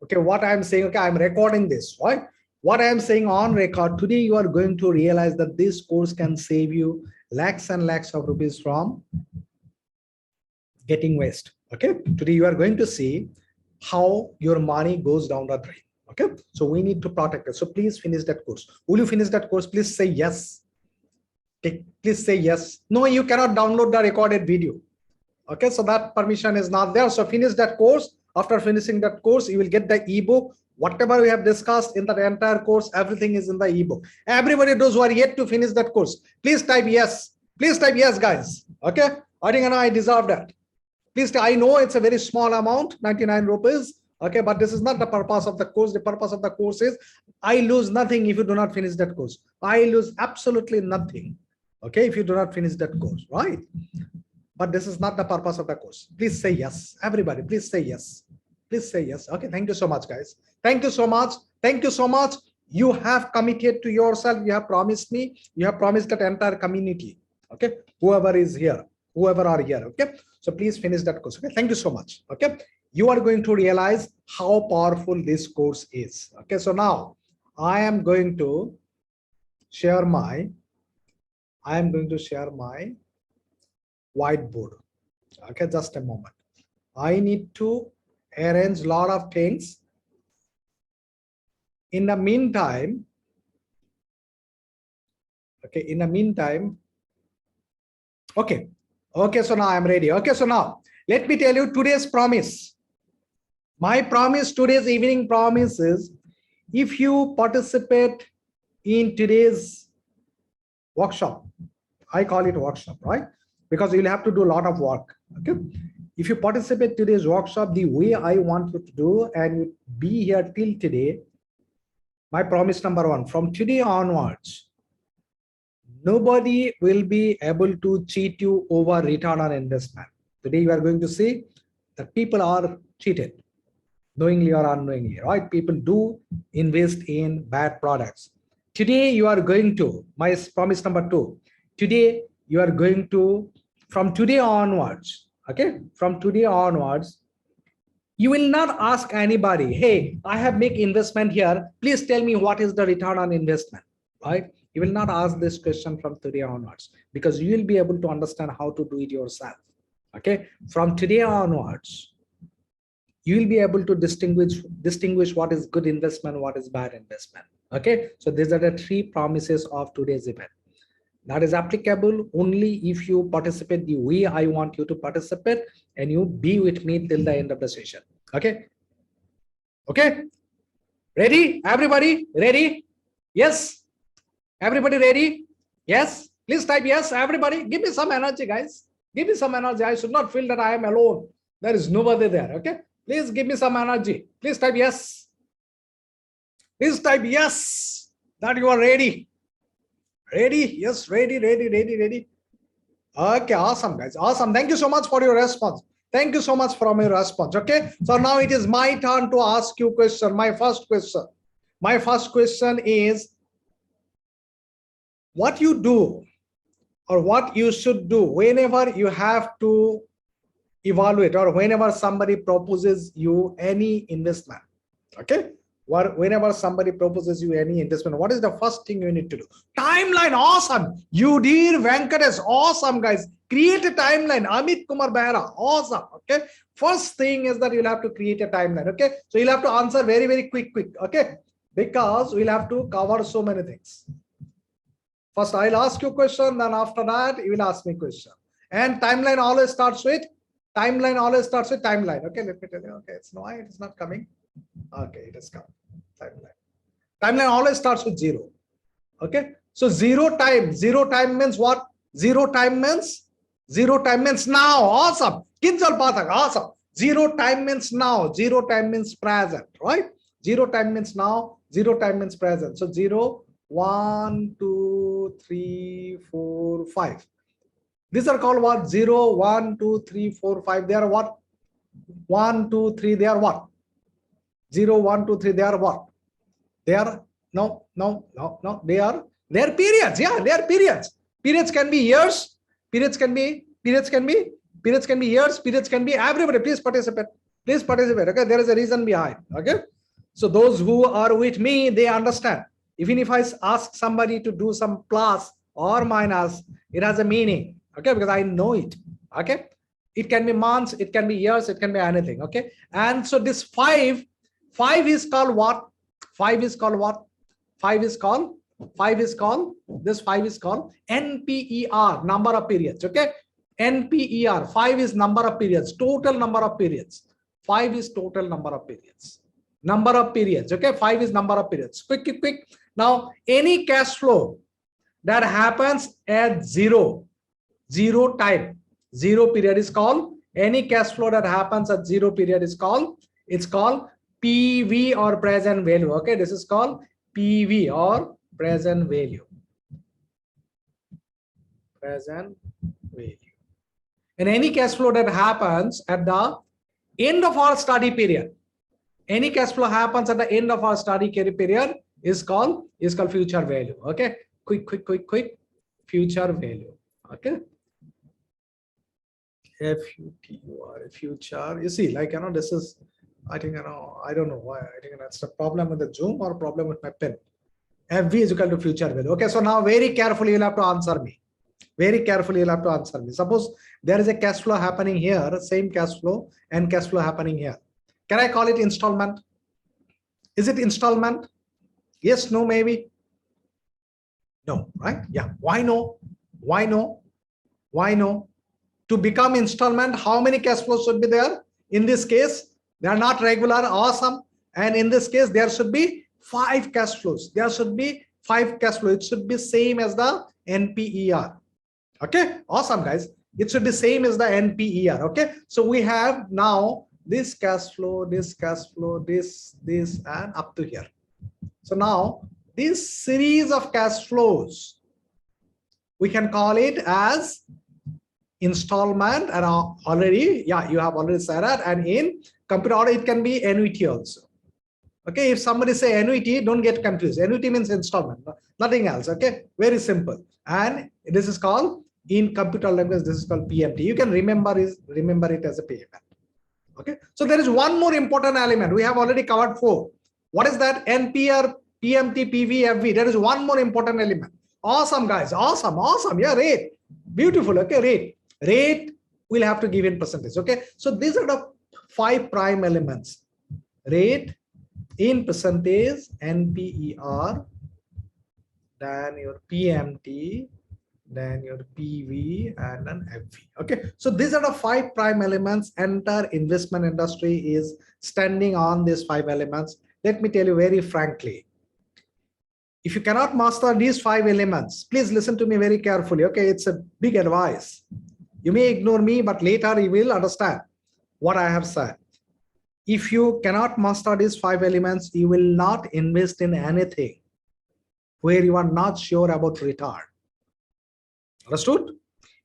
Okay, what I'm saying, okay, I'm recording this, right? What I'm saying on record, today you are going to realize that this course can save you lakhs and lakhs of rupees from getting waste. Okay, today you are going to see how your money goes down the drain. Okay, so we need to protect it. So please finish that course. Will you finish that course? Please say yes. Okay, please say yes. No, you cannot download the recorded video. Okay, so that permission is not there. So finish that course. After finishing that course, you will get the ebook. Whatever we have discussed in the entire course, everything is in the ebook. Everybody, those who are yet to finish that course, please type yes. Please type yes, guys. Okay, I think I deserve that. Please, I know it's a very small amount, 99 rupees. Okay, but this is not the purpose of the course. The purpose of the course is I lose nothing if you do not finish that course. I lose absolutely nothing. Okay, if you do not finish that course, right? But this is not the purpose of the course. Please say yes. Everybody, please say yes. Please say yes. Okay, thank you so much, guys. Thank you so much. Thank you so much. You have committed to yourself. You have promised me. You have promised that entire community. Okay, whoever is here, whoever are here. Okay, so please finish that course. Okay, thank you so much. Okay, you are going to realize how powerful this course is. Okay, so now I am going to share my whiteboard. Okay, just a moment. I need to arrange a lot of things. In the meantime, okay, so now I'm ready. Okay, so now let me tell you today's promise. My promise, today's evening promise is, if you participate in today's workshop, I call it workshop, right? Because you'll have to do a lot of work. Okay, if you participate today's workshop the way I want you to do, and you be here till today, my promise number one, from today onwards, nobody will be able to cheat you over return on investment. Today you are going to see that people are cheated, knowingly or unknowingly, right? People do invest in bad products. Today you are going to, my promise number two, today you are going to, from today onwards, okay, from today onwards, you will not ask anybody, hey, I have made investment here, please tell me what is the return on investment, right? You will not ask this question from today onwards, because you will be able to understand how to do it yourself. Okay, from today onwards, you will be able to distinguish what is good investment, what is bad investment. Okay, so these are the three promises of today's event. That is applicable only if you participate the way I want you to participate, and you be with me till the end of the session. Okay, okay, ready? Everybody ready? Yes, everybody ready? Yes, please type yes. Everybody, give me some energy, guys. Give me some energy. I should not feel that I am alone. There is nobody there. Okay, please give me some energy. Please type yes. Please type yes that you are ready. Ready? Yes, ready. Okay, awesome, guys. Awesome. Thank you so much for your response. Thank you so much for your response. Okay, so now it is my turn to ask you a question. My first question is, what you do or what you should do whenever you have to evaluate, or whenever somebody proposes you any investment. Okay, whenever somebody proposes you any investment, what is the first thing you need to do? Timeline. Awesome. You did, Venkatesh. Awesome, guys. Create a timeline. Amit Kumar Behra. Awesome. Okay, first thing is that you'll have to create a timeline. Okay, so you'll have to answer very quick. Okay, because we'll have to cover so many things. First I'll ask you a question, then after that you will ask me a question. And timeline always starts with timeline. Okay, let me tell you. Okay, it's why it is not coming. Okay, it has come. Timeline always starts with 0. Okay, so 0 time means what? 0 time means now. Awesome. Kinjal Pathak. Awesome. 0 time means now. 0 time means present, right? 0 time means now. 0 time means present. So 0, 1, 2, 3, 4, 5. These are called what? 0, 1, 2, 3, 4, 5. They are what? 1, 2, 3. They are what? 0, 1, 2, 3. They are what? They are no. They are periods. Yeah, they are periods. Periods can be years. Periods can be years. Periods can be everybody. Please participate. Okay, there is a reason behind. Okay, So those who are with me, they understand. Even if I ask somebody to do some plus or minus, it has a meaning, okay, because I know it, okay. It can be months, it can be years, it can be anything, okay. And so this five is called what? Five is called what? Five is called NPER, number of periods, okay. NPER, 5 is number of periods, total number of periods. 5 is total number of periods. Number of periods, okay. 5 is number of periods. Quick. Now, any cash flow that happens at zero time, zero period is called, any cash flow that happens at zero period is called, it's called PV or present value, okay. This is called PV or present value. Present value. And any cash flow that happens at the end of our study period, any cash flow happens at the end of our study period is called future value, okay. Quick, future value, okay. Future, you see, like, this is, I think, I don't know why, I think that's the problem with the Zoom or problem with my pen. FV is equal to future value, okay. So now very carefully you'll have to answer me. Suppose there is a cash flow happening here, same cash flow and cash flow happening here. Can I call it installment? Is it installment? Yes, no, maybe. No, right? Yeah. Why no? To become installment, how many cash flows should be there? In this case, they are not regular, awesome. And in this case, there should be 5 cash flows. There should be 5 cash flows. It should be same as the NPER. Okay, awesome, guys. It should be same as the NPER. Okay, so we have now this cash flow, this, and up to here. So now this series of cash flows, we can call it as installment, and already, yeah, you have already said that. And in computer order, it can be annuity also. Okay, if somebody say annuity, don't get confused. Annuity means installment, nothing else. Okay, very simple. And this is called, in computer language, this is called PMT. You can remember it as a payment. Okay, so there is one more important element. We have already covered 4. What is that? NPR, PMT, PV, FV. There is one more important element. Awesome, guys. Awesome. Yeah, rate. Beautiful. Okay, rate we'll have to give in percentage. Okay, so these are the 5 prime elements. Rate in percentage, NPER, then your PMT, then your PV, and then FV. Okay, so these are the 5 prime elements. Entire investment industry is standing on these 5 elements. Let me tell you very frankly, if you cannot master these 5 elements, please listen to me very carefully. Okay, it's a big advice. You may ignore me, but later you will understand what I have said. If you cannot master these 5 elements, you will not invest in anything where you are not sure about return. Understood?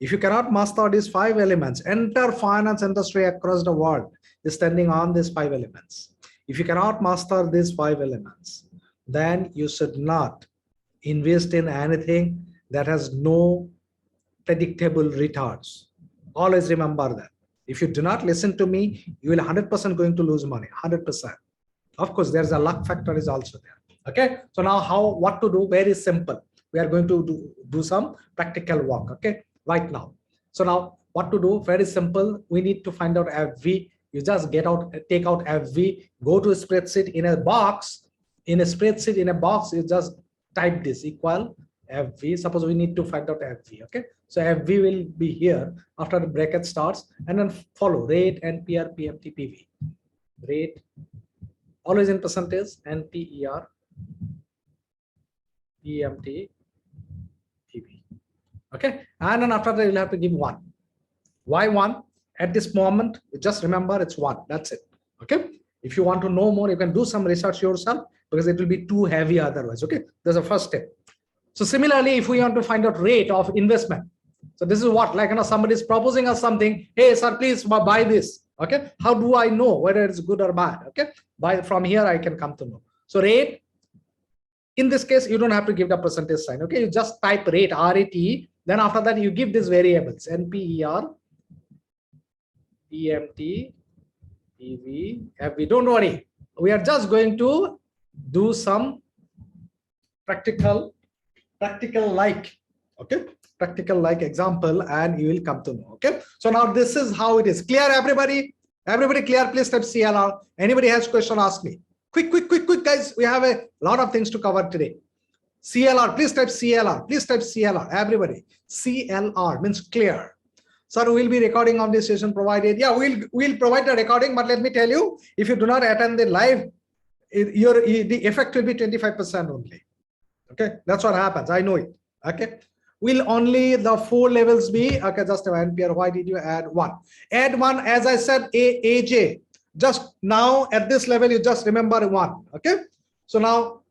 If you cannot master these 5 elements, entire finance industry across the world is standing on these 5 elements. If you cannot master these 5 elements, then you should not invest in anything that has no predictable returns. Always remember that. If you do not listen to me, you will 100% going to lose money, 100%. Of course, there's a luck factor is also there. Okay, so now what to do? Very simple. We are going to do some practical work, okay, right now. So now what to do? Very simple. We need to find out FV. You just take out FV, go to a spreadsheet in a box. In a spreadsheet, in a box, you just type this equal FV. Suppose we need to find out FV, okay? So FV will be here after the bracket starts, and then follow rate, NPR, PMT, PV. Rate, always in percentage, NPER, PMT, PV. Okay, and then after that you'll have to give 1. Why 1? At this moment, just remember it's 1. That's it. Okay. If you want to know more, you can do some research yourself, because it will be too heavy otherwise. Okay, that's the first step. So similarly, if we want to find out rate of investment, so this is what, like, somebody is proposing us something. Hey, sir, please buy this. Okay, how do I know whether it's good or bad? Okay, from here I can come to know. So rate, in this case, you don't have to give the percentage sign. Okay, you just type rate, RAT. Then after that, you give these variables: NPER, PMT, PV, FV. Don't worry. we are just going to do some practical like, okay, practical like example, and you will come to know. Okay, so now this is how it is. Clear, everybody? Everybody clear? Please type CLR. Anybody has question, ask me. Quick guys, we have a lot of things to cover today. CLR, please type CLR. Please type CLR, everybody. CLR means clear. Sir, we'll be recording on this session provided. Yeah, we'll provide the recording, but let me tell you, if you do not attend the live, the effect will be 25% only. Okay, that's what happens. I know it. Okay, will only the 4 levels be? Okay, just a minute, Pierre. Why did you add 1? Add 1, as I said, AJ. Just now at this level, you just remember 1. Okay, so now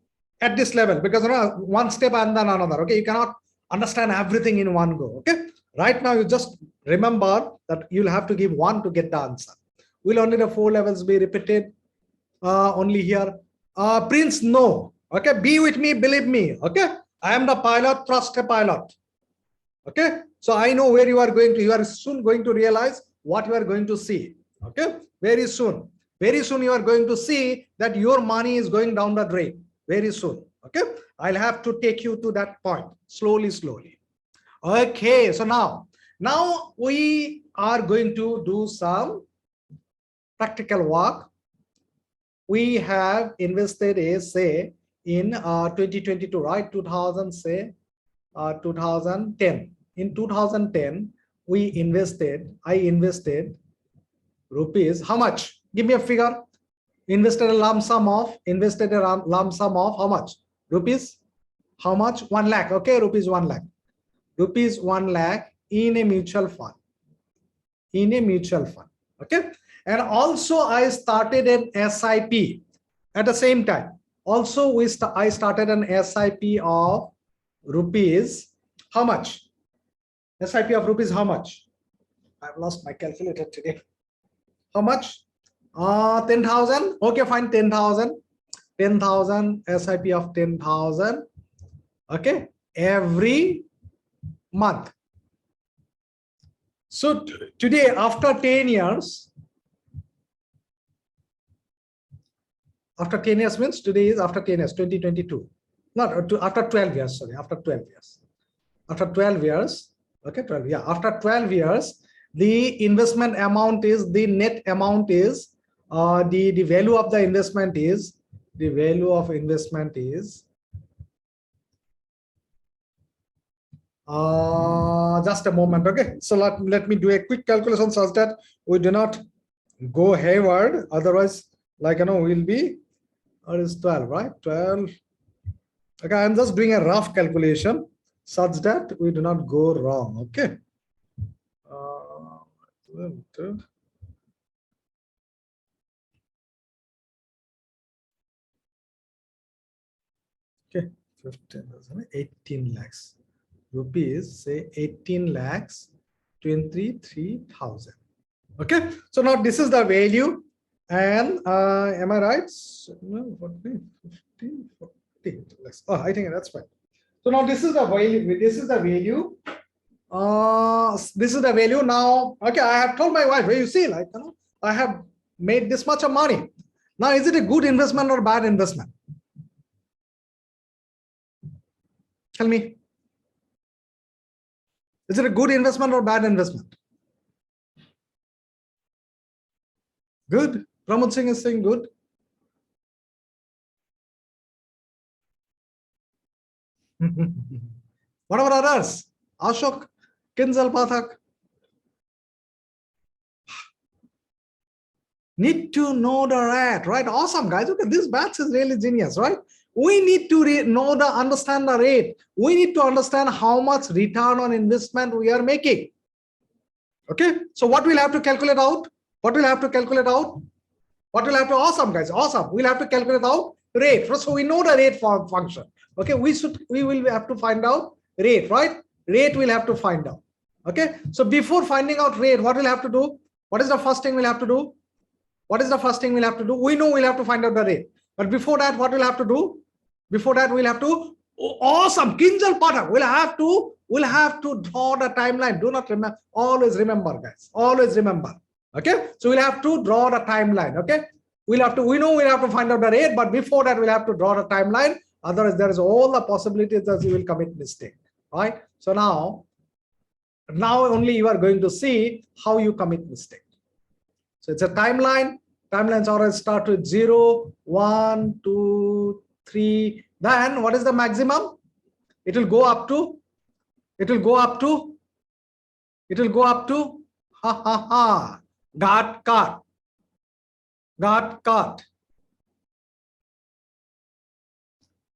at this level, because one step and then another. Okay, you cannot understand everything in one go. Okay, right now you just remember that you'll have to give 1 to get the answer. Will only the 4 levels be repeated? Only here. Prince, no. Okay, be with me, believe me. Okay, I am the pilot, trust a pilot. Okay, so I know where you are going to. You are soon going to realize what you are going to see. Okay, very soon you are going to see that your money is going down the drain very soon. Okay, I'll have to take you to that point slowly. Okay, so now we are going to do some practical work. We have invested say in 2022, right? 2000, say 2010. In 2010, I invested rupees. How much? Give me a figure. Invested a lump sum of how much? Rupees. How much? 1 lakh. Okay, rupees 1 lakh. Rupees 1 lakh in a mutual fund. Okay, and also I started an SIP at the same time. Also, I started an SIP of rupees. How much? SIP of rupees. How much? I've lost my calculator today. How much? 10,000. Okay, fine. 10,000. 10,000 SIP of 10,000. Okay, every month. So today, after 10 years, means today is after 10 years, 2022. Not after 12 years, sorry, after 12 years. After 12 years, okay, 12, yeah, after 12 years, the investment amount is, the net amount is, the value of the investment is, just a moment. Okay, so let me do a quick calculation such that we do not go hayward. Otherwise, like, we'll be, or is 12, right? 12. Okay, I'm just doing a rough calculation such that we do not go wrong. Okay. Okay, 15,000, 18 lakhs rupees, say 18 lakhs 23,000. Okay, so now this is the value, and am I right? No, 40, 50, 40 lakhs. Oh, I think that's fine. So now this is the value. This is the value. This is the value now. Okay, I have told my wife, you see, like, I have made this much of money. Now, is it a good investment or bad investment? Tell me. Is it a good investment or bad investment? Good. Pramod Singh is saying good. What about others? Ashok, Kinzal Pathak. Need to know the rate, right? Awesome, guys. Okay, this batch is really genius, right? We need to understand the rate. We need to understand how much return on investment we are making. Okay, so what we'll have to calculate out? Awesome, guys, awesome. We'll have to calculate out rate. So we know the rate function. Okay, we will have to find out rate, right? Rate we'll have to find out. Okay, so before finding out rate, what we'll have to do? What is the first thing we'll have to do? We know we'll have to find out the rate. But before that, what we'll have to do? Awesome, Kinjal Pathak. We'll have to draw the timeline. Do not remember. Always remember, guys. Always remember. Okay, so we'll have to draw the timeline. Okay, we'll have to, we know we'll have to find out the rate, but before that we'll have to draw the timeline. Otherwise there is all the possibilities that you will commit mistake, right? So now only you are going to see how you commit mistake. So it's a timeline. Timelines always start with 0, 1, 2, 3. Then what is the maximum? It will go up to got caught.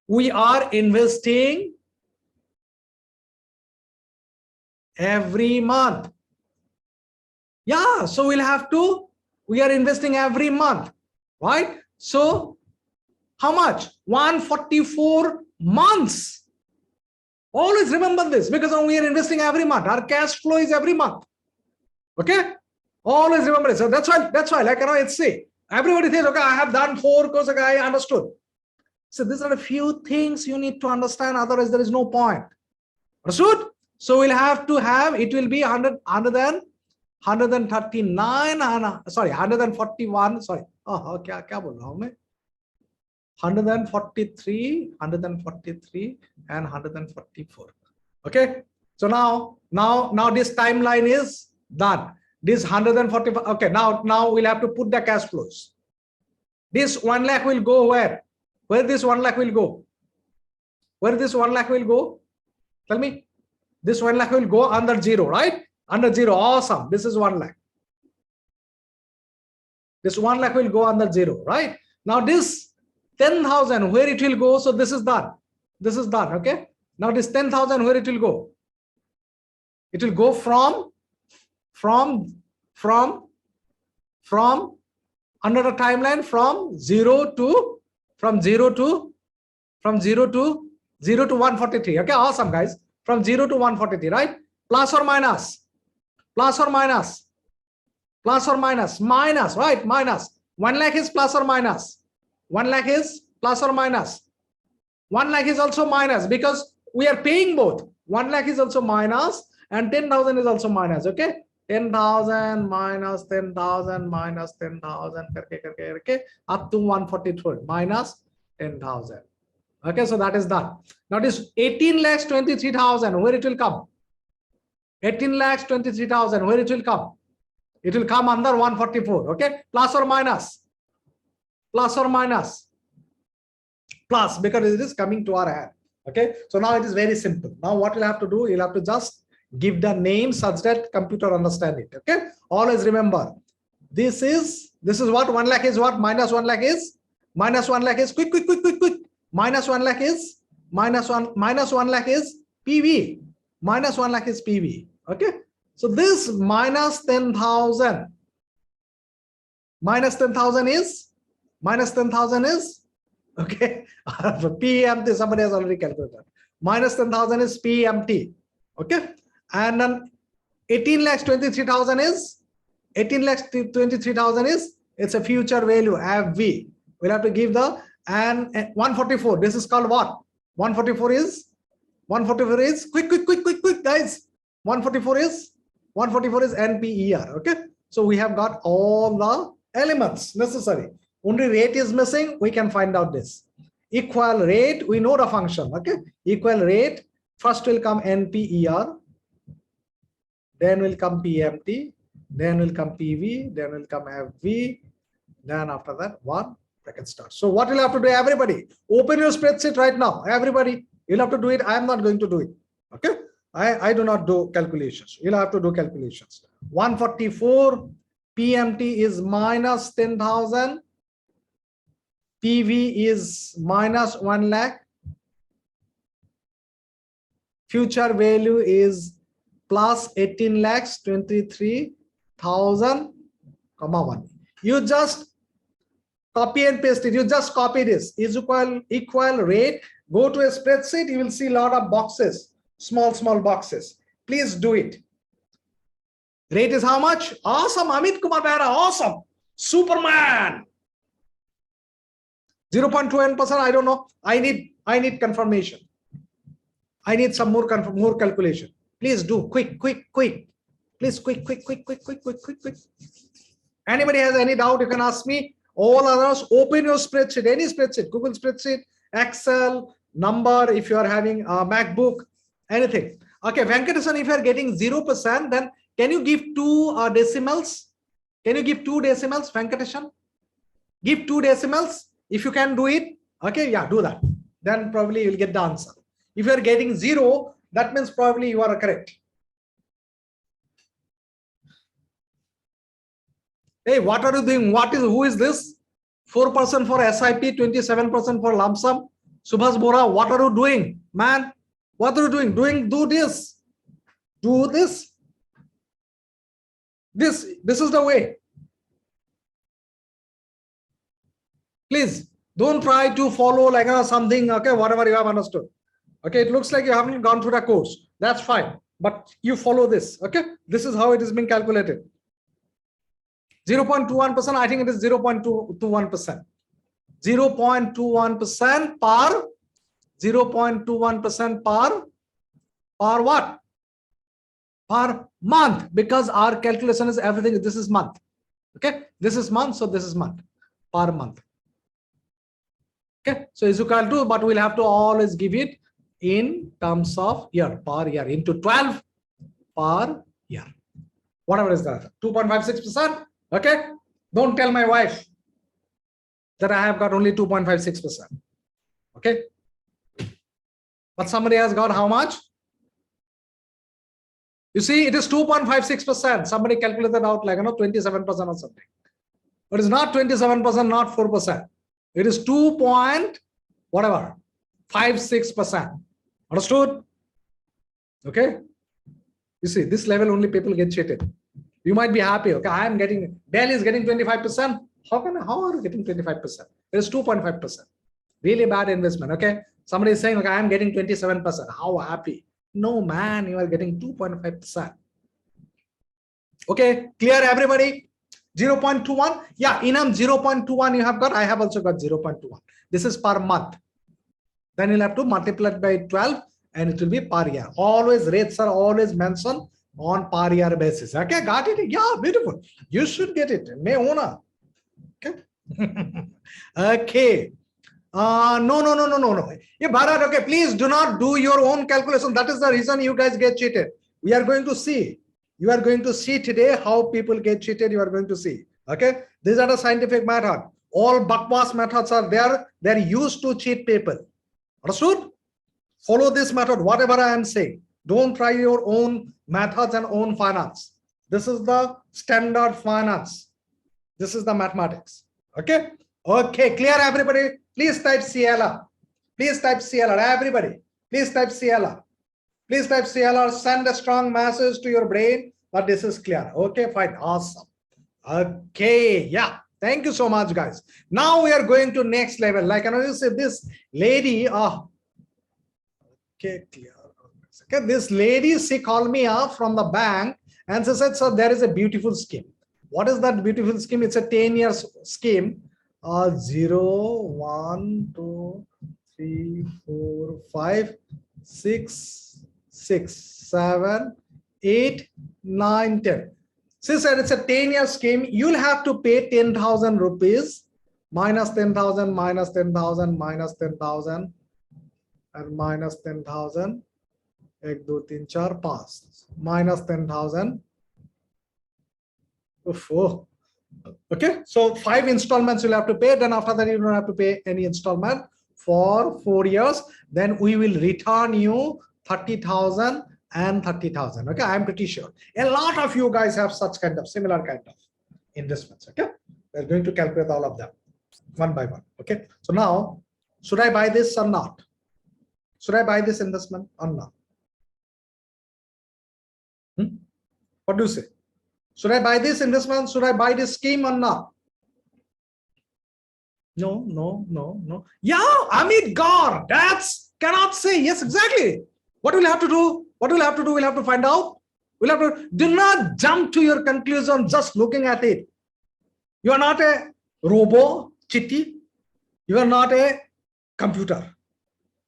We are investing every month. Yeah, so we'll have to, we are investing every month, right? So how much? 144 months. Always remember this, because we are investing every month. Our cash flow is every month. Okay, always remember it. So that's why like it's say everybody says, okay, I have done 4 courses, okay, I understood. So these are a few things you need to understand, otherwise there is no point. Understood? So we'll have to have, it will be 139 sorry 141 sorry, oh okay, kya bol raha hu main? 143 and 144. Okay, so now this timeline is done. This 145. Okay, now we'll have to put the cash flows. This 1 lakh will go where? Where this 1 lakh will go? Where this 1 lakh will go? Tell me. This 1 lakh will go under 0, right? Under 0. Awesome. This is 1 lakh. This 1 lakh will go under 0, right? Now this 10,000, where it will go? So this is done. This is done. Okay. Now this 10,000, where it will go? It will go from under the timeline from 0 to 143. Okay, awesome guys. From 0 to 143, right? Plus or minus, right? Minus. 1 lakh is plus or minus. 1 lakh is plus or minus. 1 lakh is also minus, because we are paying both. 1 lakh is also minus and 10,000 is also minus. Okay, 10,000 minus 10,000 minus 10,000 okay, up to 144 minus 10,000. Okay, so that is done. Now this 18,23,000, where it will come? 18,23,000, where it will come? It will come under 144. Okay, plus or minus, plus, because it is coming to our hand. Okay, so now it is very simple. Now what you'll have to do, you'll have to just give the name such that computer understand it. Okay, always remember, this is what 1 lakh is, what minus 1 lakh is, minus 1 lakh is quick, minus 1 lakh is minus 1 lakh is PV, minus 1 lakh is PV. Okay, so this minus 10,000 is okay. PMT, somebody has already calculated. Minus 10,000 is PMT. Okay, and then 18,23,000 is it's a future value FV. We'll have to give the, and 144. This is called what? 144 is quick guys. 144 is NPER. Okay, so we have got all the elements necessary. Only rate is missing. We can find out this equal rate. We know the function. Okay, equal rate. First will come NPER, then will come PMT, then will come PV, then will come FV, then after that 1 bracket start. So what you'll have to do, everybody, open your spreadsheet right now. Everybody, you'll have to do it. I am not going to do it. Okay, I do not do calculations. You'll have to do calculations. 144 PMT is minus 10,000. PV is minus 1 lakh. Future value is plus 18 lakhs 23,000, 1. You just copy and paste it. You just copy this. Is equal rate. Go to a spreadsheet. You will see a lot of boxes, small boxes. Please do it. Rate is how much? Awesome. Amit Kumar Behra. Awesome. Superman. 0.21%. I don't know. I need confirmation. I need some more calculation. Please do quick. Please quick. Anybody has any doubt, you can ask me. All others, open your spreadsheet, any spreadsheet, Google spreadsheet, Excel, number, if you are having a MacBook, anything. Okay, Venkatesan, if you are getting 0%, then can you give two decimals? Can you give two decimals, Venkatesan? Give two decimals. If you can do it, okay, yeah, do that. Then probably you'll get the answer. If you are getting 0, that means probably you are correct. Hey, what are you doing? Who is this? 4% for SIP, 27% for lump sum. Subhas Bora, what are you doing, man? What are you doing? Do this. Do this. This is the way. Please don't try to follow like something, okay, whatever you have understood. Okay, it looks like you haven't gone through the course. That's fine. But you follow this. Okay, this is how it is being calculated. 0.21%, I think it is 0.21%. 0.21% per 0.21% per what? Per month, because our calculation is everything. This is month. Okay, this is month, so this is month per month. Okay, so is equal to, but we'll have to always give it in terms of year, per year, into 12 per year. Whatever is that, 2.56%. Okay, don't tell my wife that I have got only 2.56%. Okay, but somebody has got how much? You see, it is 2.56%. Somebody calculated out like 27% or something. But it's not 27%, not 4%. It is 2.56%. Understood? Okay. You see, this level only people get cheated. You might be happy. Okay, I am getting, Dell is getting 25%. How are you getting 25%? It is 2.5%. Really bad investment. Okay. Somebody is saying, okay, I am getting 27%. How happy? No, man, you are getting 2.5%. Okay, clear everybody? 0.21. Yeah, Enam 0.21 you have got. I have also got 0.21. This is per month. Then you'll have to multiply it by 12 and it will be per year. Always rates are always mentioned on per year basis. Okay, got it? Yeah, beautiful. You should get it. May owner. Okay. Okay. No. Yeah, Bharat, okay, please do not do your own calculation. That is the reason you guys get cheated. We are going to see. You are going to see today how people get cheated. You are going to see. Okay, these are the scientific method. All bakwas methods are there. They're used to cheat people. Understood? Follow this method, whatever I am saying. Don't try your own methods and own finance. This is the standard finance. This is the mathematics. Okay. Okay, clear everybody? Please type CLR. Please type CLR. Everybody, please type CLR. Please type CLR. Send a strong message to your brain that this is clear. Okay, fine. Awesome. Okay, yeah. Thank you so much, guys. Now we are going to next level. Like I know you said, this lady. Okay, clear. Okay, this lady, she called me up from the bank and she said, so there is a beautiful scheme. What is that beautiful scheme? It's a 10 years scheme. 0, 1, 2, 3, 4, 5, 6, 7, 8, 9, 10. She said it's a 10-year scheme. You'll have to pay 10,000 rupees, minus 10,000, minus 10,000, minus 10,000, and minus 10,000. 1, 2, 3, 4, 5. Minus 10,000. Oh. Okay, so 5 installments you'll have to pay. Then after that, you don't have to pay any installment for 4 years. Then we will return you 30,000 and 30,000. Okay, I'm pretty sure a lot of you guys have such kind of similar kind of investments. Okay, we're going to calculate all of them one by one. Okay, so now should I buy this or not? Should I buy this investment or not? What do you say? Should I buy this investment? Should I buy this scheme or not? No. Yeah, Amit Gaur, that's cannot say. Yes, exactly. What we'll have to do? We'll have to find out. We'll have to do not jump to your conclusion just looking at it. You are not a robo chitti. You are not a computer.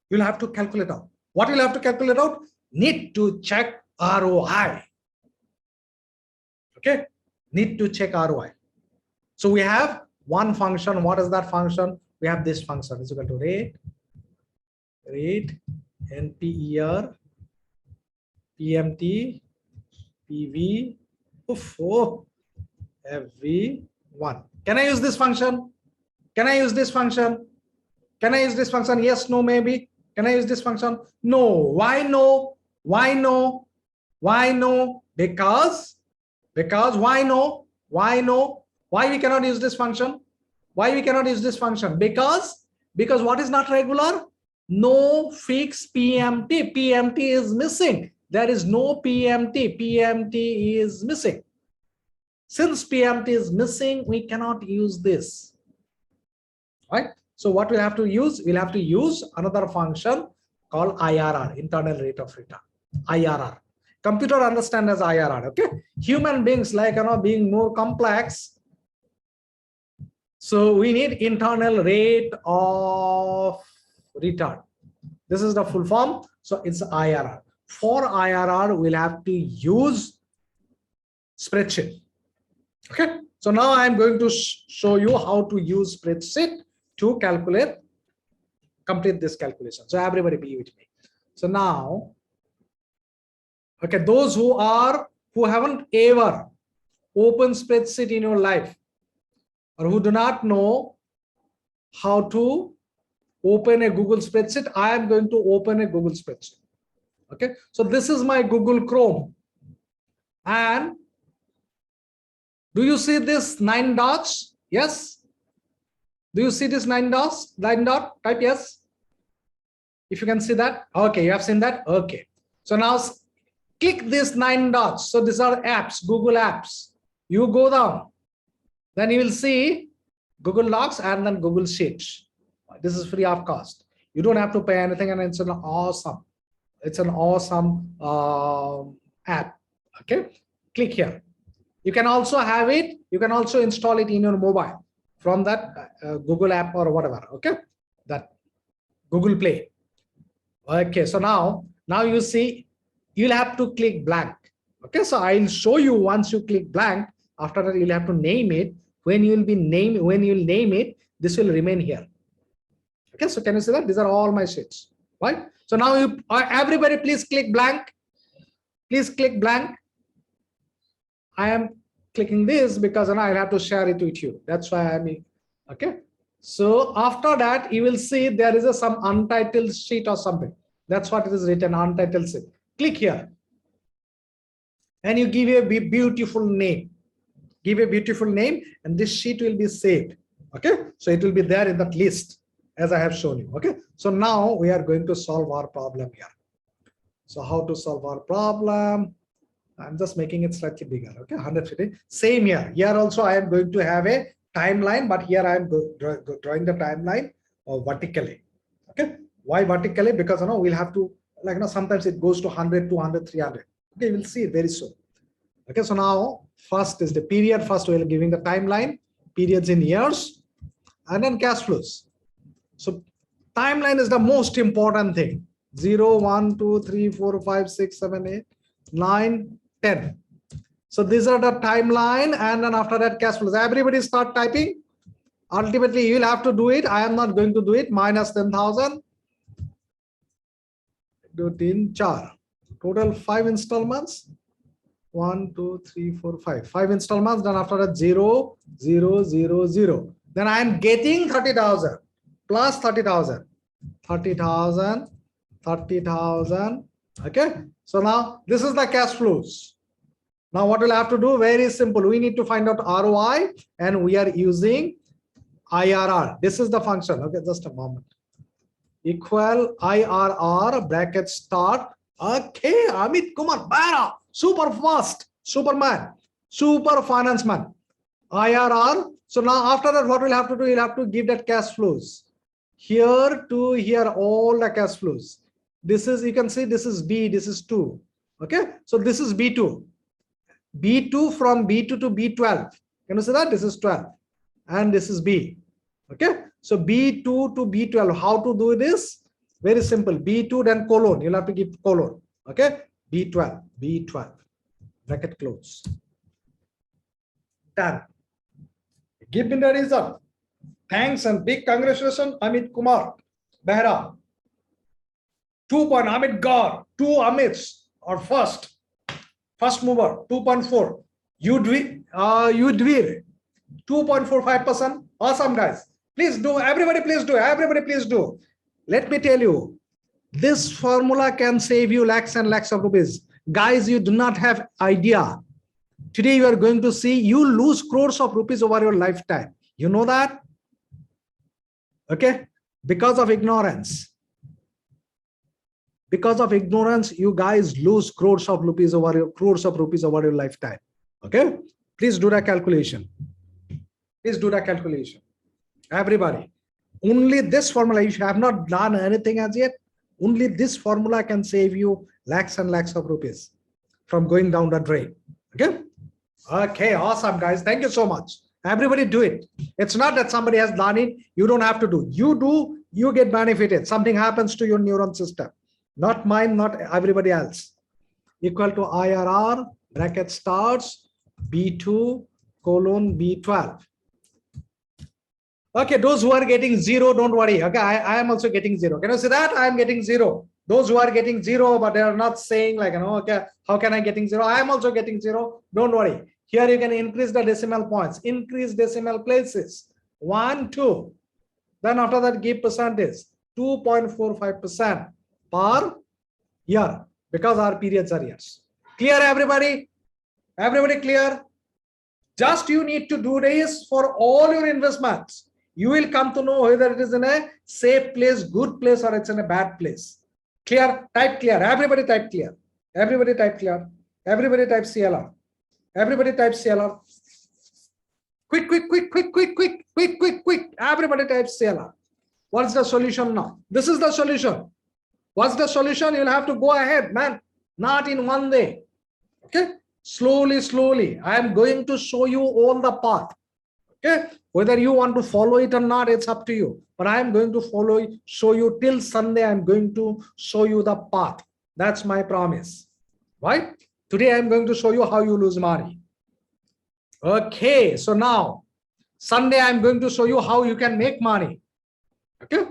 You'll have to calculate out. What you'll have to calculate out? Need to check ROI. Okay, need to check ROI. So we have one function. What is that function? We have this function is equal to rate nper pmt pv fv1. Can I use this function? Can I use this function? Can I use this function? Yes, no, maybe. Can I use this function? No. Why no? Why no? Why no? Because why no? Why no? Why we cannot use this function? Why we cannot use this function? Because what is not regular? No fixed PMT. PMT is missing. There is no PMT. PMT is missing. Since PMT is missing, we cannot use this. Right? So what we'll have to use? We'll have to use another function called IRR, internal rate of return. IRR. Computer understand as IRR. Okay. Human beings, like being more complex. So we need internal rate of return. This is the full form. So it's IRR. For IRR, we'll have to use spreadsheet. Okay. So now I'm going to show you how to use spreadsheet to complete this calculation. So everybody be with me. So now, okay, those who haven't ever opened spreadsheet in your life, or who do not know how to open a Google spreadsheet, I am going to open a Google spreadsheet. Okay, so this is my Google Chrome. And do you see this 9 dots? Yes. Do you see this 9 dots? 9 dot? Type yes. If you can see that. Okay, you have seen that. Okay. So now click this 9 dots. So these are apps, Google apps. You go down. Then you will see Google Docs and then Google Sheets. This is free of cost. You don't have to pay anything, and it's an awesome app. Okay. Click here. You can also have it. You can also install it in your mobile from that Google app or whatever. Okay, that Google Play. Okay, so now you see you'll have to click blank. Okay, so I'll show you once you click blank. After that, you'll have to name it. When you'll name it, this will remain here. Okay, so can you see that? These are all my sheets, right? So now everybody please click blank. Please click blank. I am clicking this because I'll have to share it with you. That's why I'm okay. So after that, you will see there is some untitled sheet or something. That's what it is written, untitled sheet. Click here. And you give a beautiful name. Give a beautiful name, and this sheet will be saved. Okay. So it will be there in that list as I have shown you. Okay. So now we are going to solve our problem here. So how to solve our problem? I'm just making it slightly bigger. Okay, 150. Same here. Here also I am going to have a timeline, but here I am drawing the timeline vertically. Okay, why vertically? Because we'll have to, sometimes it goes to 100, 200, 300. Okay, we'll see it very soon. Okay, so now first is the period. First we are giving the timeline, periods in years, and then cash flows. So timeline is the most important thing. 0, 1, 2, 3, 4, 5, 6, 7, 8, 9, 10. So these are the timeline, and then after that cash flows. Everybody start typing. Ultimately, you will have to do it. I am not going to do it. Minus 10,000. Do 3, 4. Total 5 installments. 1, 2, 3, 4, 5. 5 installments. Then after that 0, 0, 0, 0. Then I am getting 30,000 plus 30,000. 30,000. 30,000. Okay. So now this is the cash flows. Now what we'll have to do, very simple. We need to find out ROI, and we are using IRR. This is the function. Okay, just a moment. Equal IRR bracket start. Okay, Amit Kumar, Bara, super fast, Superman, super finance man. IRR. So now after that, what we'll have to do, we'll have to give that cash flows. Here to here, all the cash flows. This is, you can see this is B, this is 2. Okay, so this is B2. B2 from B2 to B12. Can you see that? This is 12. And this is B. Okay, so B2 to B12. How to do this? Very simple. B2 then colon. You'll have to give colon. Okay, B12. B12. Bracket close. Done. Give me the result. Thanks and big congratulations, Amit Kumar Behra. 2 point, Amit Gar, 2 Amits or first mover, 2.4. Udvir, 2.45%. Awesome, guys. Please do, everybody please do, everybody please do. Let me tell you, this formula can save you lakhs and lakhs of rupees. Guys, you do not have idea. Today you are going to see you lose crores of rupees over your lifetime. You know that? Okay, because of ignorance. Because of ignorance, you guys lose crores of rupees over your lifetime. Okay, please do the calculation. Please do the calculation. Everybody, only this formula, you have not done anything as yet. Only this formula can save you lakhs and lakhs of rupees from going down the drain. Okay. Okay, awesome, guys. Thank you so much. Everybody do it. It's not that somebody has done it. You don't have to do. You do, you get benefited. Something happens to your neuron system. Not mine, not everybody else. Equal to IRR, bracket starts, B2 colon B12. Okay, those who are getting 0, don't worry. Okay, I am also getting 0. Can you see that? I am getting 0. Those who are getting 0, but they are not saying like, okay, how can I getting 0? I am also getting 0. Don't worry. Here you can increase the decimal points, increase decimal places. 1, 2. Then after that, give percentage 2.45% per year because our periods are years. Clear, everybody? Everybody clear? Just you need to do this for all your investments. You will come to know whether it is in a safe place, good place, or it's in a bad place. Clear? Type clear. Everybody type clear. Everybody type clear. Everybody type CLR. Everybody type CLR. Quick. Everybody type CLR. What's the solution now? This is the solution. What's the solution? You'll have to go ahead, man. Not in one day. Okay? Slowly. I am going to show you all the path. Okay? Whether you want to follow it or not, it's up to you. But I am going to show you till Sunday. I'm going to show you the path. That's my promise. Right? Today, I'm going to show you how you lose money. Okay. So now, Sunday, I'm going to show you how you can make money. Okay.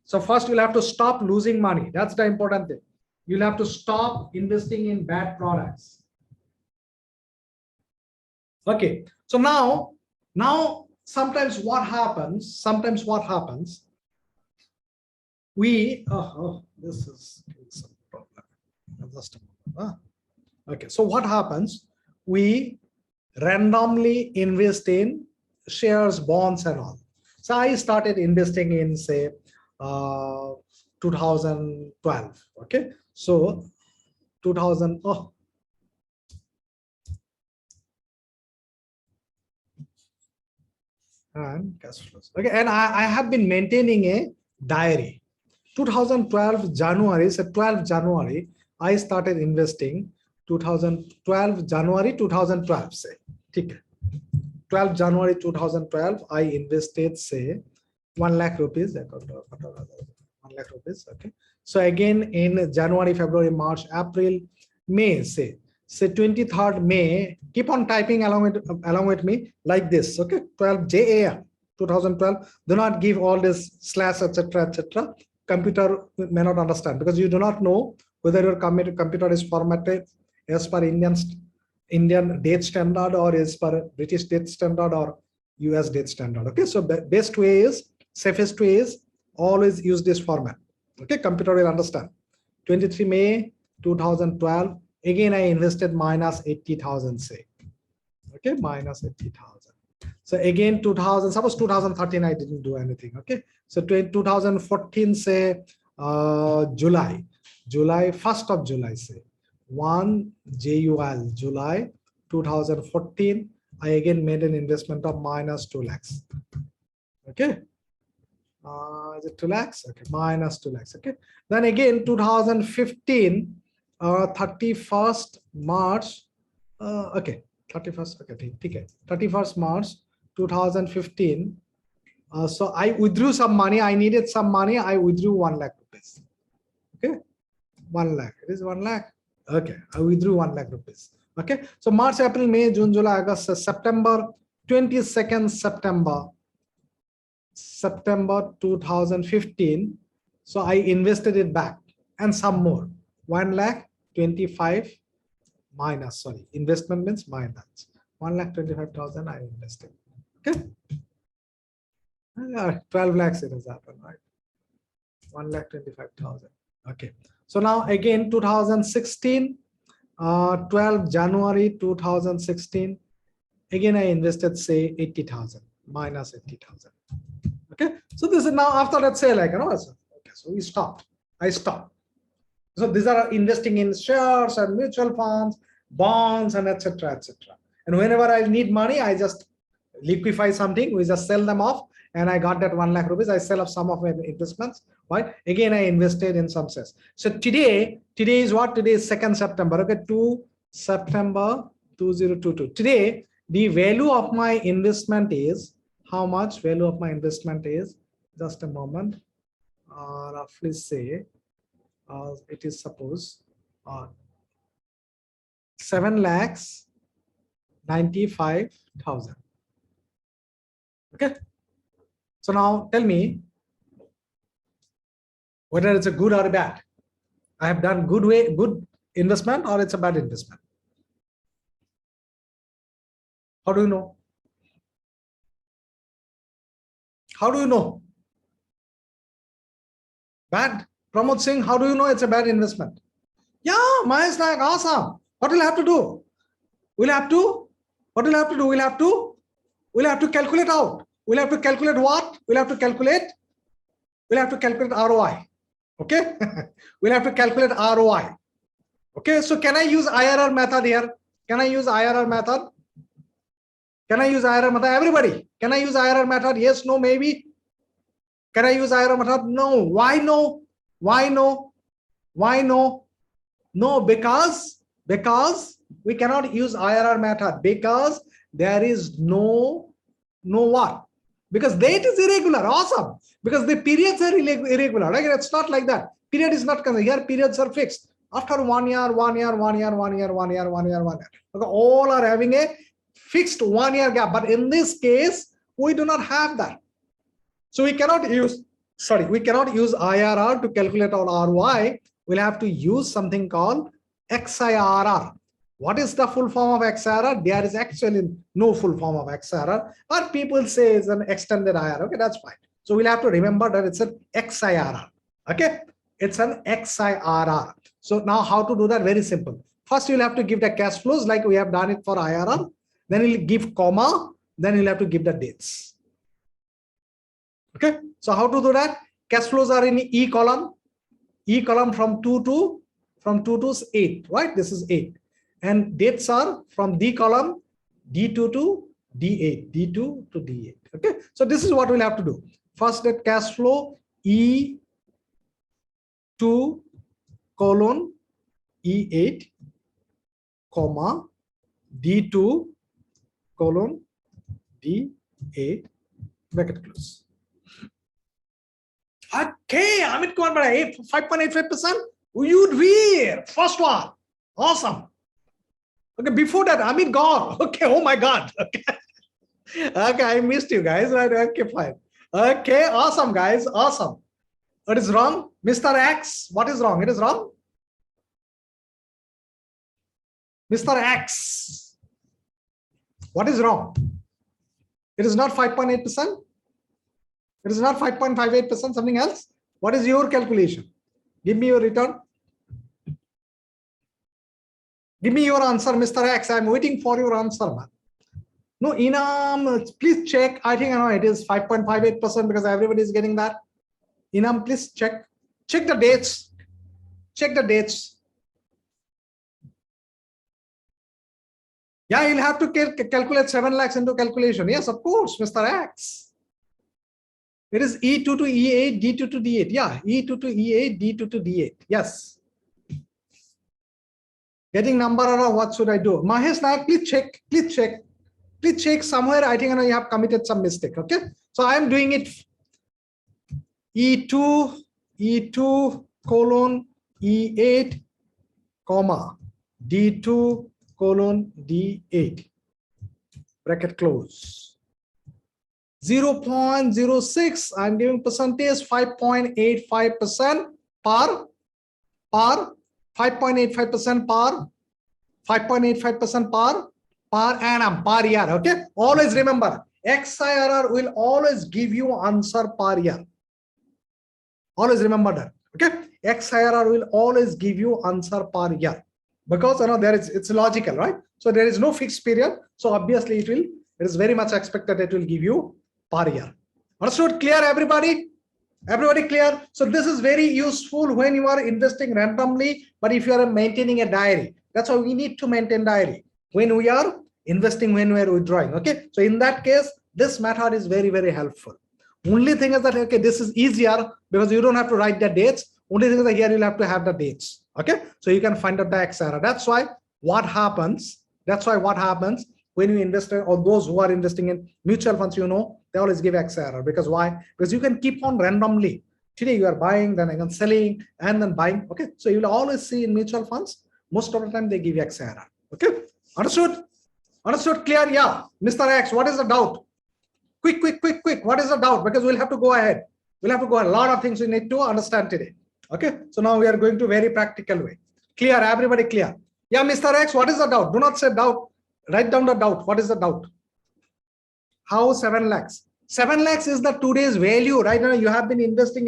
So first, you'll have to stop losing money. That's the important thing. You'll have to stop investing in bad products. Okay. So now sometimes what happens, we, this is some problem. Just a moment. Okay. So what happens? We randomly invest in shares, bonds, and all. So I started investing in, say, 2012. Okay. So 2000. And cash flows. Okay, and I have been maintaining a diary. 2012 January, so 12 January, I started investing. 2012 January 2012, say. 12 January 2012, I invested, say, 1 lakh rupees. 1 lakh rupees. Okay. So again in January, February, March, April, May, say 23rd May, keep on typing along with me like this. Okay, 12 JAM 2012. Do not give all this slash, etc. Computer may not understand because you do not know whether your computer is formatted as per Indian date standard or as per British date standard or US date standard. Okay, so best way is, safest way is always use this format. Okay, computer will understand. 23 May 2012. Again, I invested minus 80,000, say. Okay, minus 80,000. So again, 2000, suppose 2013, I didn't do anything. Okay, so 2014, say, July, 1st of July, say, 1 JUL, July 2014, I again made an investment of minus 2 lakhs. Okay. Is it 2 lakhs? Okay, minus 2 lakhs. Okay. Then again, 2015, 31st March. Okay, 31st. Okay, okay. 31st March 2015. So I withdrew some money. I needed some money. I withdrew 1 lakh rupees. Okay, 1 lakh. It is 1 lakh. Okay, I withdrew 1 lakh rupees. Okay, so March, April, May, June, July, August, September 22nd September 2015. So I invested it back and some more. 1,25,000 minus, sorry, investment means minus 1,25,000 I invested. Okay. 12 lakhs it has happened, right? 1,25,000. Okay. So now again 2016, 12 January 2016. Again I invested say 80,000 minus 80,000. Okay. So this is now after that sale, like, okay, so we stopped. I stopped. So these are investing in shares and mutual funds, bonds, and etc. etc. And whenever I need money, I just liquefy something, we just sell them off, and I got that 1 lakh rupees. I sell off some of my investments, right? Again, I invested in some shares. So today is what? Today is 2nd September. Okay, 2 September 2022. Today, the value of my investment is how much? Value of my investment is, just a moment, roughly say, it is suppose 7,95,000. Okay. So now tell me whether it's a good or a bad. I have done good investment, or it's a bad investment. How do you know? How do you know? Bad. Pramod Singh, how do you know it's a bad investment? Yeah, Mahesh Nayak, awesome. What will I have to do? We'll have to, what will I have to do? We'll have to calculate out. We'll have to calculate what? We'll have to calculate ROI. Okay. We'll have to calculate ROI. Okay. So can I use IRR method here? Can I use IRR method? Can I use IRR method? Everybody, can I use IRR method? Yes, no, maybe. Can I use IRR method? No. Why no? Why no? Why no? No, because we cannot use IRR method, because there is no what? Because date is irregular. Awesome. Because the periods are irregular. Right? It's not like that. Period is not coming here. Periods are fixed. After 1 year, 1 year, 1 year, 1 year, 1 year, 1 year, 1 year. Okay, all are having a fixed 1 year gap. But in this case, we do not have that. So we cannot use IRR to calculate our ROI. We'll have to use something called XIRR. What is the full form of XIRR? There is actually no full form of XIRR, or people say it's an extended IRR. Okay, that's fine. So we'll have to remember that it's an XIRR. Okay, it's an XIRR. So now how to do that? Very simple. First, you'll have to give the cash flows like we have done it for IRR. Then you'll give comma. Then you'll have to give the dates. Okay, so how to do that? Cash flows are in E column. E column from 2 to 8, right? This is 8. And dates are from D column, D2 to D8, D2 to D8. Okay, so this is what we'll have to do. First, that cash flow E2 colon E8, comma D2 colon D8, bracket close. Okay, Amit Kumar, 5.85%. You'd be first one. Awesome. Okay, before that, Amit Gaur. Okay, oh my God. Okay. Okay, I missed you guys. Right? Okay, fine. Okay, awesome, guys. Awesome. What is wrong? Mr. X, what is wrong? It is wrong. Mr. X, what is wrong? It is not 5.8%. It is not 5.58%, something else. What is your calculation? Give me your return. Give me your answer, Mr. X. I'm waiting for your answer, man. No, Inam, please check. I think I know it is 5.58% because everybody is getting that. Inam, please check. Check the dates. Check the dates. Yeah, you'll have to calculate 7 lakhs into calculation. Yes, of course, Mr. X. It is E2 to E8, D2 to D8. Yeah, E2 to E8, D2 to D8. Yes. Getting number or what should I do? Mahesh Nayak, please check. Please check. Please check somewhere. I think I know you have committed some mistake. Okay. So I am doing it. E2 colon E8, comma D2 colon D8. bracket close. 0.06, I'm giving percentage 5.85% par, 5.85% par, 5.85% par annum, per year. Okay, always remember, XIRR will always give you answer per year. Always remember that. Okay, XIRR will always give you answer per year, because it's logical, right? So there is no fixed period, so obviously it is very much expected it will give you per year. Understood? Clear, everybody? Everybody clear? So this is very useful when you are investing randomly, but if you are maintaining a diary, that's why we need to maintain diary when we are investing, when we are withdrawing. Okay, so in that case, this method is very, very helpful. Only thing is that, okay, this is easier because you don't have to write the dates. Only thing is that here you'll have to have the dates. Okay, so you can find out the XIRR. That's why what happens when you invest, or those who are investing in mutual funds, they always give XIRR. Because why? Because you can keep on randomly. Today you are buying, then again selling, and then buying. Okay, so you'll always see in mutual funds, most of the time they give you XIRR. Okay, understood? Understood? Clear? Yeah. Mr. X, what is the doubt? Quick. What is the doubt? Because we'll have to go ahead. We'll have to go ahead. A lot of things we need to understand today. Okay, so now we are going to very practical way. Clear? Everybody clear? Yeah, Mr. X, what is the doubt? Do not say doubt. Write down the doubt. What is the doubt? How 7 lakhs? 7 lakhs is the today's value. Right now you have been investing.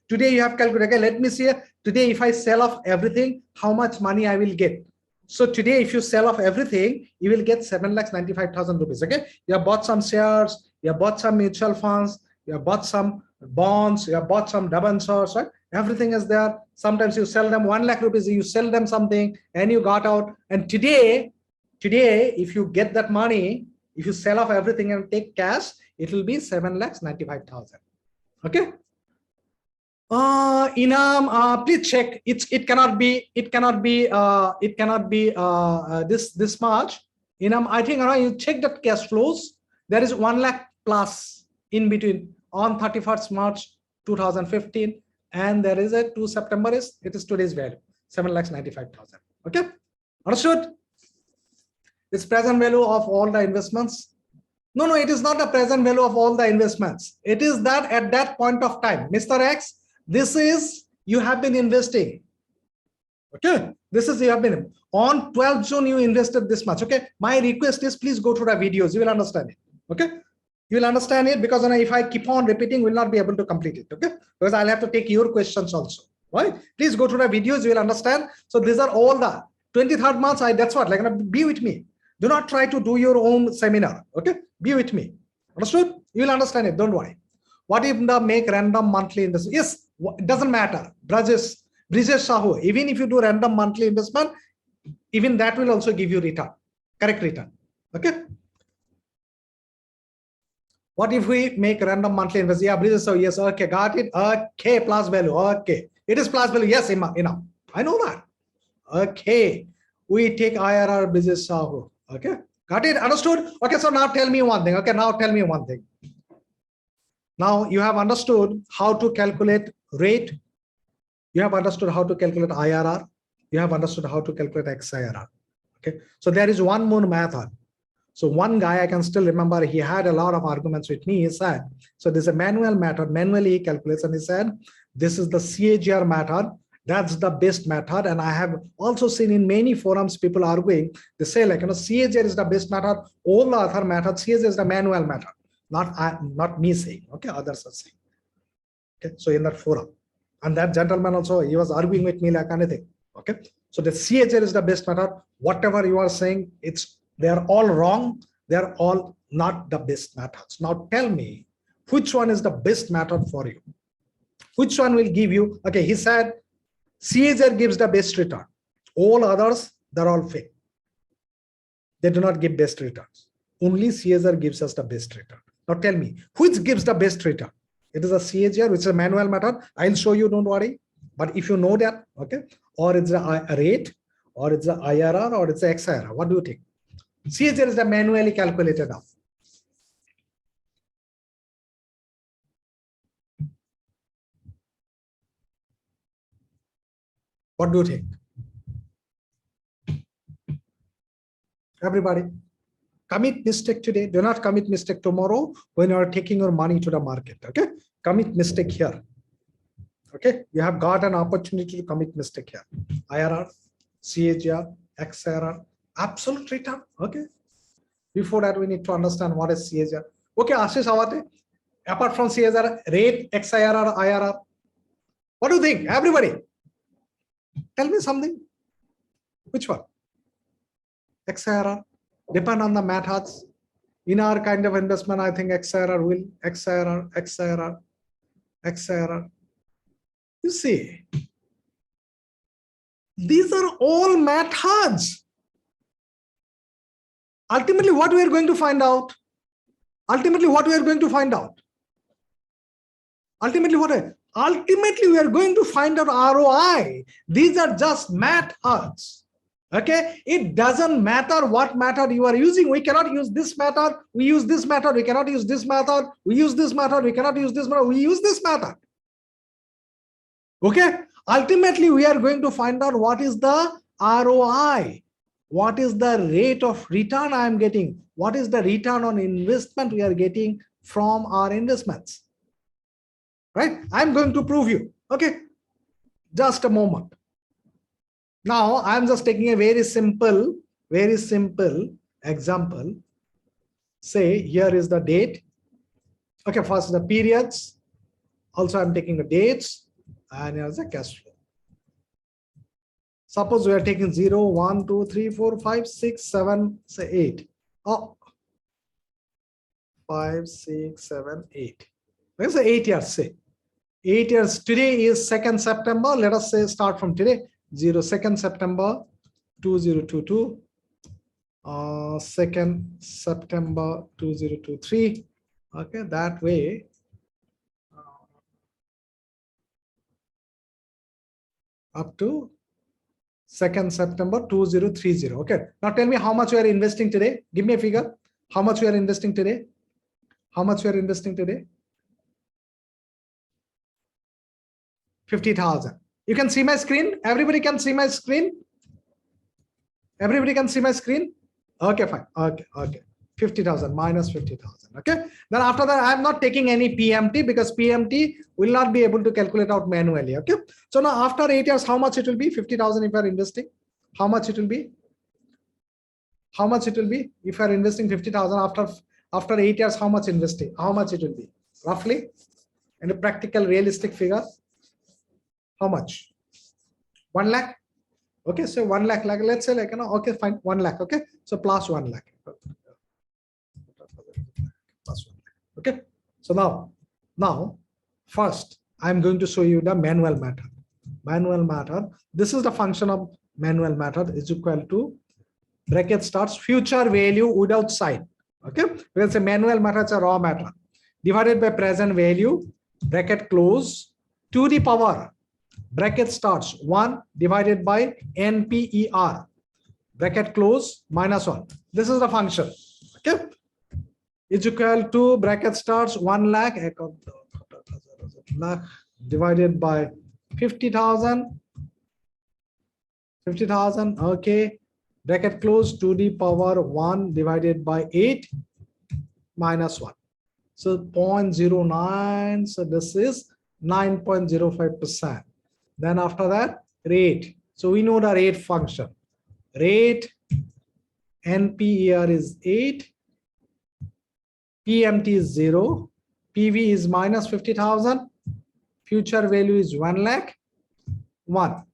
Today you have calculated. Okay, let me see. Today, if I sell off everything, how much money I will get? So today, if you sell off everything, you will get 7,95,000 rupees. Okay, you have bought some shares, you have bought some mutual funds, you have bought some bonds, you have bought some debentures, right? Everything is there. Sometimes you sell them 1 lakh rupees, you sell them something, and you got out. And today, if you get that money, if you sell off everything and take cash, it will be 7,95,000. Okay. Inam, please check. It cannot be this much. Inam, I think you check the cash flows. There is 1 lakh plus in between on 31st March 2015, and there is a 2 September it is today's value 7,95,000. Okay, understood? It's present value of all the investments. No, it is not the present value of all the investments. It is that at that point of time, Mr. X, this is you have been investing. Okay, this is you have been on 12th June you invested this much. Okay, my request is please go through the videos. You will understand it. Okay, you will understand it, because if I keep on repeating, we'll not be able to complete it. Okay, because I'll have to take your questions also. Right? Please go through the videos. You will understand. So these are all the 23rd months. That's what, be with me. Do not try to do your own seminar. Okay, be with me. Understood? You will understand it. Don't worry. What if the make random monthly investment? Yes, it doesn't matter. Brajesh Sahu, even if you do random monthly investment, even that will also give you return, correct return. Okay. What if we make random monthly investment? Yeah, Brajesh Sahu, yes, okay, got it. Okay, plus value. Okay, it is plus value. Yes, enough. I know that. Okay, we take IRR, Brajesh Sahu. Okay, got it, understood? Okay, so now tell me one thing. Okay, now tell me one thing. Now you have understood how to calculate rate. You have understood how to calculate IRR. You have understood how to calculate XIRR. Okay, so there is one more method. So one guy, I can still remember, he had a lot of arguments with me. He said, so there's a manual method, manually he calculates, and he said, this is the CAGR method. That's the best method. And I have also seen in many forums people arguing, they say CAGR is the best method, all the other methods, CAGR is the manual method. Not me saying, okay, others are saying. Okay, so in that forum. And that gentleman also, he was arguing with me like anything. Okay, so the CAGR is the best method. Whatever you are saying, they are all wrong. They are all not the best methods. Now tell me, which one is the best method for you? Which one will give you, okay, he said, CAGR gives the best return. All others, they're all fake. They do not give best returns. Only CAGR gives us the best return. Now tell me, which gives the best return? It is a CAGR, which is a manual method. I'll show you, don't worry. But if you know that, okay, or it's a rate, or it's a IRR, or it's a XIRR, what do you think? CAGR is the manually calculated now. What do you think? Everybody? Commit mistake today. Do not commit mistake tomorrow when you are taking your money to the market. Okay, commit mistake here. Okay, you have got an opportunity to commit mistake here. IRR, CAGR, XIRR, absolute return. Okay. Before that, we need to understand what is CAGR. Okay, Ashish Awate, apart from CAGR, rate, XIRR, IRR. What do you think? Everybody, tell me something. Which one? XIRR, depend on the methods. In our kind of investment, I think XIRR will, XIRR. You see, these are all methods. Ultimately, what we are going to find out? Ultimately, we are going to find out ROI. These are just methods. Okay, it doesn't matter what method you are using. We cannot use this method. We use this method. We cannot use this method. We use this method. We cannot use this method. We use this method. Okay, ultimately, we are going to find out what is the ROI. What is the rate of return I am getting? What is the return on investment we are getting from our investments? Right? I'm going to prove you. Okay, just a moment. Now, I'm just taking a very simple example. Say, here is the date. Okay, first the periods. Also, I'm taking the dates. And here's the cash flow. Suppose we are taking 0, 1, 2, 3, 4, 5, 6, 7, say 8. Oh, 5, 6, 7, 8. Let's say 8 years, say. 8 years. Today is 2nd September. Let us say start from today. 2nd September 2022. 2nd September 2023. Okay, that way. Up to 2nd September 2030. Okay. Now tell me how much you are investing today. Give me a figure. How much you are investing today? How much you are investing today? 50,000. You can see my screen. Everybody can see my screen. Everybody can see my screen. Okay, fine. Okay. 50,000 minus 50,000. Okay. Then after that, I'm not taking any PMT because PMT will not be able to calculate out manually. Okay. So now after 8 years, how much it will be? 50,000 if you are investing. How much it will be? How much it will be if you are investing 50,000 after 8 years? How much investing? How much it will be roughly? And a practical, realistic figure. How much? 1 lakh. Okay. So 1 lakh. Like let's say like okay, fine. 1 lakh. Okay. So plus 1 lakh. Okay, so now first I'm going to show you the manual method. This is the function of manual method is equal to bracket starts future value without sign. Okay, because a manual method is a raw method divided by present value bracket close to the power bracket starts 1 divided by NPER bracket close minus 1. This is the function. Okay, is equal to bracket starts 1 lakh divided by 50,000. Okay, bracket close to the power 1 divided by 8 minus 1. So 0.09. So this is 9.05%. Then after that, rate. So we know the rate function. Rate NPER is 8. PMT is 0, PV is minus 50,000, future value is 1 lakh, 1,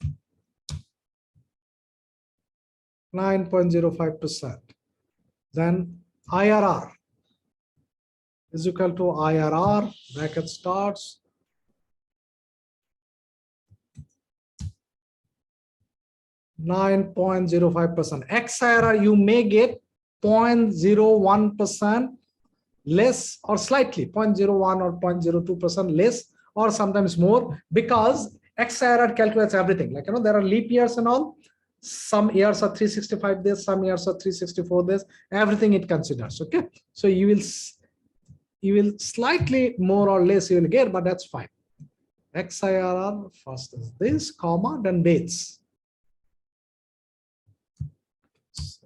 9.05%. Then IRR is equal to IRR, bracket starts, (9.05%). XIRR you may get 0.01% less or slightly 0.01 or 0.02% less or sometimes more because XIRR calculates everything. Like there are leap years and all. Some years are 365 days, some years are 364 days. Everything it considers. Okay, so you will slightly more or less you will get, but that's fine. XIRR first is this comma then dates.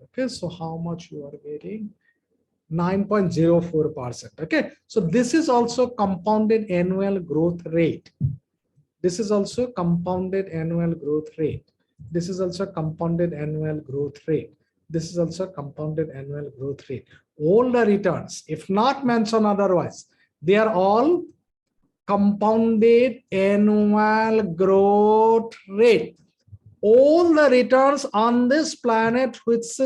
Okay, so how much you are getting? 9.04%. Okay, so this is also compounded annual growth rate. This is also compounded annual growth rate. This is also compounded annual growth rate. This is also compounded annual growth rate. All the returns, if not mentioned otherwise, they are all compounded annual growth rate. All the returns on this planet which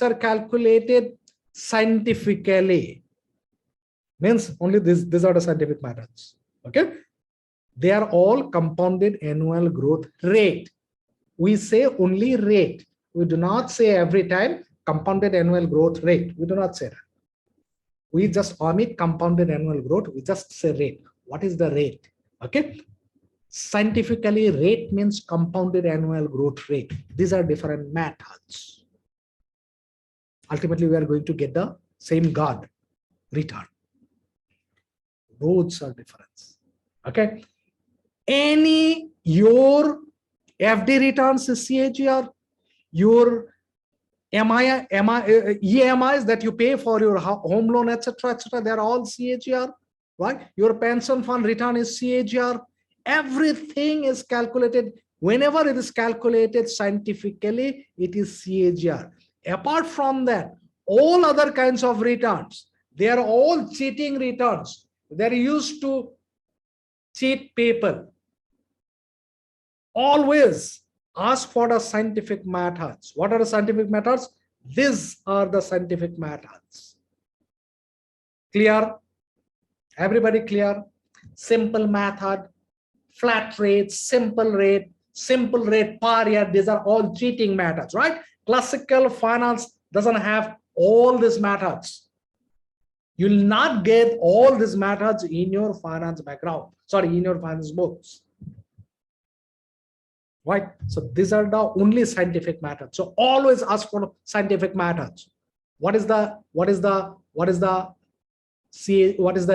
are calculated scientifically, means only these are the scientific methods. Okay, they are all compounded annual growth rate. We say only rate. We do not say every time compounded annual growth rate. We do not say that. We just omit compounded annual growth. We just say rate. What is the rate? Okay. Scientifically, rate means compounded annual growth rate. These are different methods. Ultimately, we are going to get the same God return. Roads are different. Okay. Your FD returns is CAGR, your EMIs that you pay for your home loan, etc., they're all CAGR, right? Your pension fund return is CAGR. Everything is calculated. Whenever it is calculated scientifically, it is CAGR. Apart from that, all other kinds of returns, they are all cheating returns. They're used to cheat people. Always ask for the scientific methods. What are the scientific methods? These are the scientific methods. Clear? Everybody clear? Simple method, flat rate, simple rate per year. These are all cheating methods, right? Classical finance doesn't have all these methods. You will not get all these methods in your finance background, in your finance books. Right, so these are the only scientific methods. So always ask for scientific methods. What is the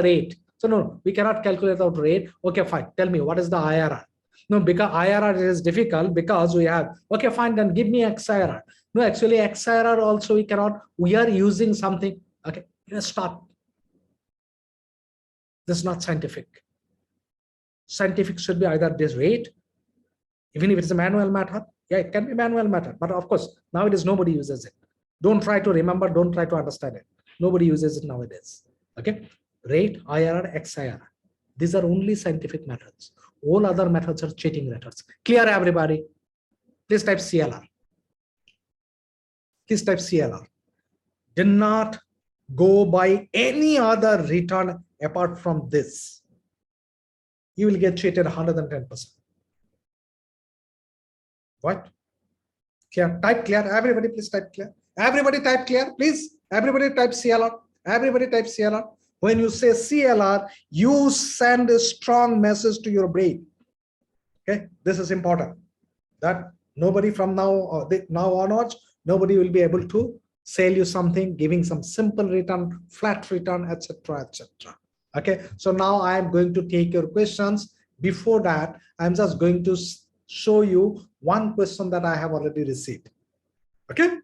rate? So no, we cannot calculate out rate. Okay, fine. Tell me what is the IRR? No, because IRR is difficult because we have. Okay, fine. Then give me XIRR. No, actually XIRR also we cannot. We are using something. Okay, stop. This is not scientific. Scientific should be either this rate. Even if it's a manual method, yeah, it can be manual method, but of course, nowadays nobody uses it. Don't try to remember, don't try to understand it. Nobody uses it nowadays. Okay, rate, IRR, XIRR. These are only scientific methods. All other methods are cheating methods. Clear, everybody? Please type CLR. Please type CLR. Do not go by any other return apart from this. You will get cheated 110%. What? Clear? Type clear. Everybody, please type clear. Everybody type clear, please. Everybody type CLR. Everybody type CLR. When you say CLR, you send a strong message to your brain. Okay, this is important. That nobody from now onwards, nobody will be able to sell you something, giving some simple return, flat return, etc., etc. Okay, so now I am going to take your questions. Before that, I'm just going to show you one question that I have already received. Okay,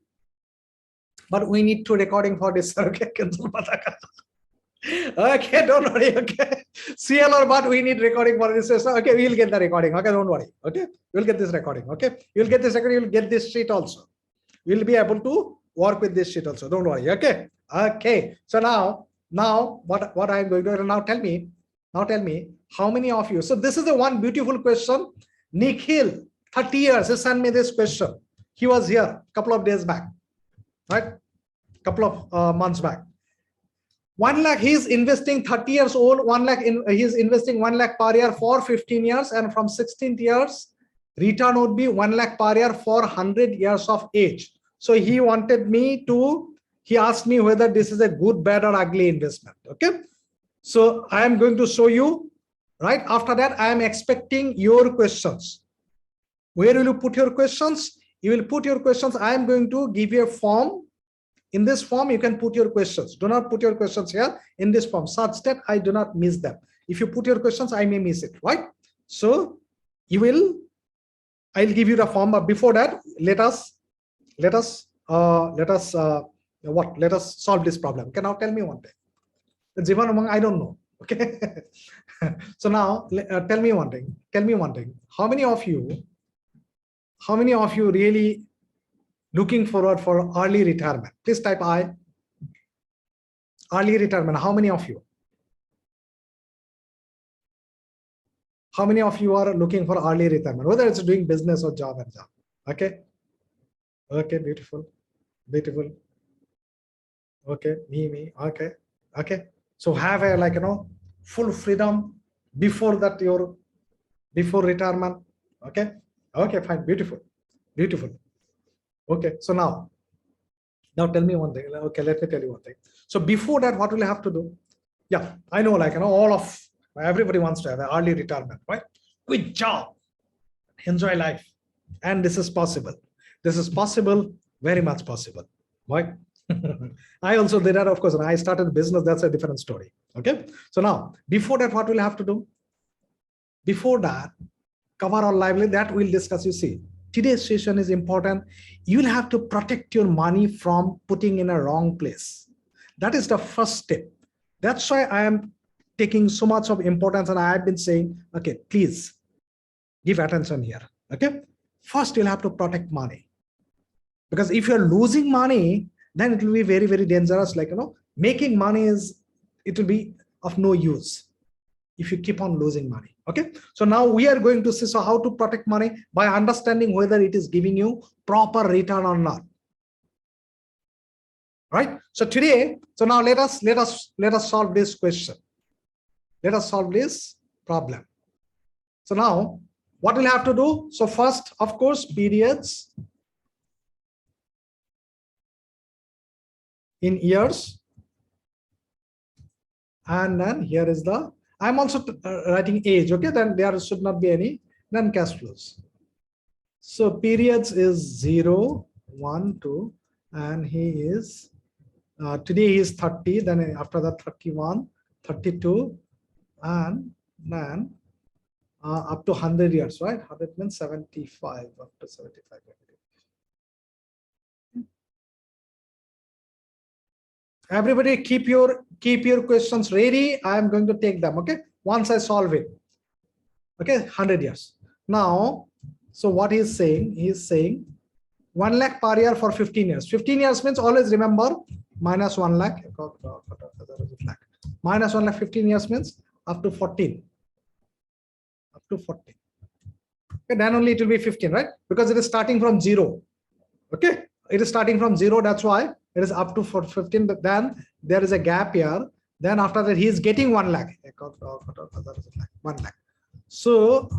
but we need to recording for this. Okay, okay, don't worry. Okay, CLR, but we need recording for this. Okay, we'll get the recording. Okay, don't worry. Okay, we'll get this recording. Okay, you'll get this recording. You'll get this sheet also. We'll be able to work with this sheet also. Don't worry. Okay. Okay. So now what I'm going to do now? Tell me how many of you. So this is the one beautiful question. Nikhil, 30 years, he sent me this question. He was here a couple of days back, right? Couple of months back. 1 lakh, he's investing 30 years old, 1 lakh, he's investing 1 lakh per year for 15 years. And from 16th years, return would be 1 lakh per year for 100 years of age. So he asked me whether this is a good, bad or ugly investment. Okay. So I am going to show you. Right after that, I am expecting your questions. Where will you put your questions? You will put your questions. I am going to give you a form. In this form, you can put your questions. Do not put your questions here in this form, such that I do not miss them. If you put your questions, I may miss it, right? So I'll give you the form. But before that, let us What? Let us solve this problem. Okay, now tell me one thing. Jivan Umang, I don't know. Okay. So now tell me one thing. Tell me one thing. How many of you really looking forward for early retirement? Please type I. Early retirement. How many of you? How many of you are looking for early retirement? Whether it's doing business or job and job. Okay. Okay, beautiful. Beautiful. Okay, me. Okay. Okay. So have a full freedom before that before retirement. Okay. Okay, fine. Beautiful. Beautiful. Okay. So now tell me one thing. Okay, let me tell you one thing. So before that, what will I have to do? Yeah, I know, all of everybody wants to have an early retirement, right? Quit job, enjoy life. And this is possible. This is possible, very much possible. Right? I also did that, of course, and I started business. That's a different story. Okay. So now, before that, what will I have to do? Before that, cover our livelihood, that we'll discuss. You see, today's session is important. You'll have to protect your money from putting in a wrong place. That is the first step. That's why I am taking so much of importance, and I have been saying, okay, please give attention here. Okay. First, you'll have to protect money. Because if you're losing money, then it will be very, very dangerous. Making money it will be of no use if you keep on losing money. Okay. So now we are going to see how to protect money by understanding whether it is giving you proper return or not. Right. So today, so now let us solve this question. Let us solve this problem. So now what we'll have to do? So first, of course, periods in years. And then here is I'm also writing age. Okay, then there should not be any then cash flows. So periods is 0, 1, 2, and he is today he is 30, then after that 31, 32, and then up to 100 years, right? 100 means 75, up to 75. Everybody keep your questions ready. I am going to take them. Okay, once I solve it. Okay, 100 years. Now, so what he's saying, 1 lakh per year for 15 years. 15 years means always remember minus 1 lakh. Minus 1 lakh 15 years means up to 14. Up to 14. Okay, then only it will be 15, right? Because it is starting from 0. Okay, it is starting from 0. That's why it is up to 15. But then there is a gap here. Then after that, he is getting 1 lakh. 1 lakh. So,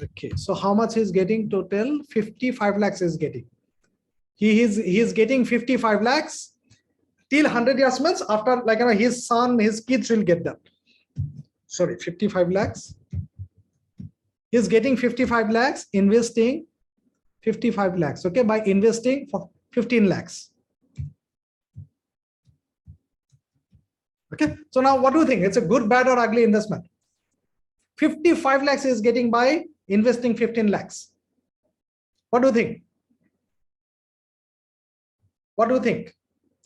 okay. So how much is getting total? 55 lakhs is getting. He is getting 55 lakhs till 100 years means after his son, his kids will get that. Sorry, 55 lakhs. He is getting 55 lakhs, investing 55 lakhs. Okay, by investing for 15 lakhs. Okay, so now what do you think? It's a good, bad, or ugly investment? 55 lakhs is getting by investing 15 lakhs. What do you think? What do you think?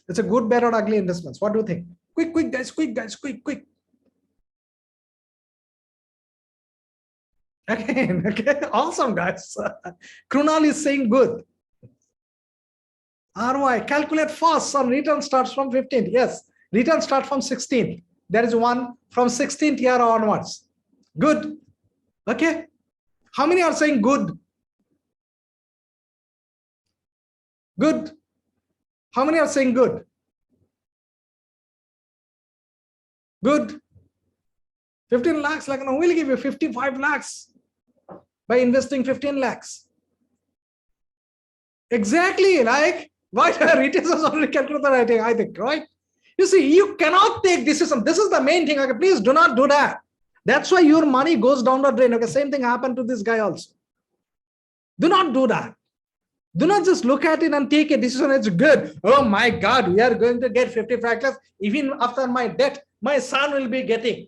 It's a good, bad, or ugly investments. What do you think? Quick, guys, quick. Again, okay, awesome, guys. Krunal is saying good. ROI, calculate fast. Some return starts from 15. Yes, return start from 16. There is one from 16th year onwards. Good. Okay. How many are saying good? Good. How many are saying good? Good. 15 lakhs, we'll give you 55 lakhs by investing 15 lakhs. Exactly, why retailers already calculated, I think, right? You see, you cannot take decision. This is the main thing. Okay, please do not do that. That's why your money goes down the drain. Okay, same thing happened to this guy also. Do not do that. Do not just look at it and take a decision. It's good. Oh my God, we are going to get 55 lakhs. Even after my death, my son will be getting.